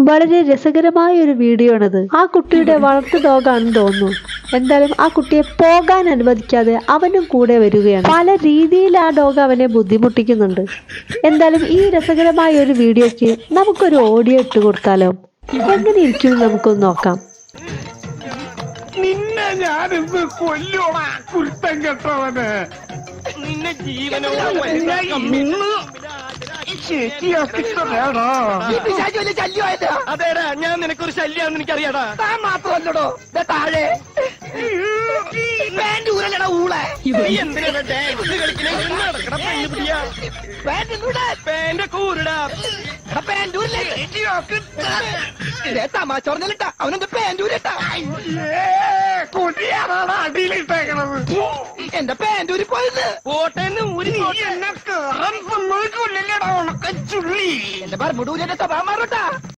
വളരെ രസകരമായ ഒരു വീഡിയോ ആണത്. ആ കുട്ടിയുടെ വളർത്തു ഡോഗാണെന്ന് തോന്നുന്നു. എന്തായാലും ആ കുട്ടിയെ പോകാൻ അനുവദിക്കാതെ അവനും കൂടെ വരികയാണ്. പല രീതിയിൽ ആ ഡോഗ് അവനെ ബുദ്ധിമുട്ടിക്കുന്നുണ്ട്. എന്തായാലും ഈ രസകരമായ ഒരു വീഡിയോക്ക് നമുക്കൊരു ഓഡിയോ ഇട്ട് കൊടുത്താലോ? എങ്ങനെ ഇരിക്കും നമുക്കൊന്ന് നോക്കാം. നിന്നെ ഞാനിന്ന് കൊല്ലോടാ കുരുത്തം കെട്ടവന്. നിന്നെ ജീവനോ അതേടാ, ഞാൻ നിനക്കൊരു ശല്യാന്ന് എനിക്കറിയാടാ. താൻ മാത്രമല്ലടോ താഴെ ഊളെ എന്തിനാ ഡാൻസ് കളിക്കണേ? പേന്റെ കൂരടാ. തമാശ പറഞ്ഞിട്ടാ അവനെന്റെ പാൻറ്റൂരിട്ടാ. കൊടിയാണാണ് അടിയിലിട്ടേക്കണത്. എന്റെ പാൻറ്റൂരി പോയത് കോട്ടയെന്ന് ഊരി എന്നെ കേറാൻ സമ്മതിക്കൂല്ലല്ലേടാ ഉണക്കച്ചുള്ളി. എന്റെ പറമ്പൂരിന്റെ സ്വഭാവം മാറട്ടാ.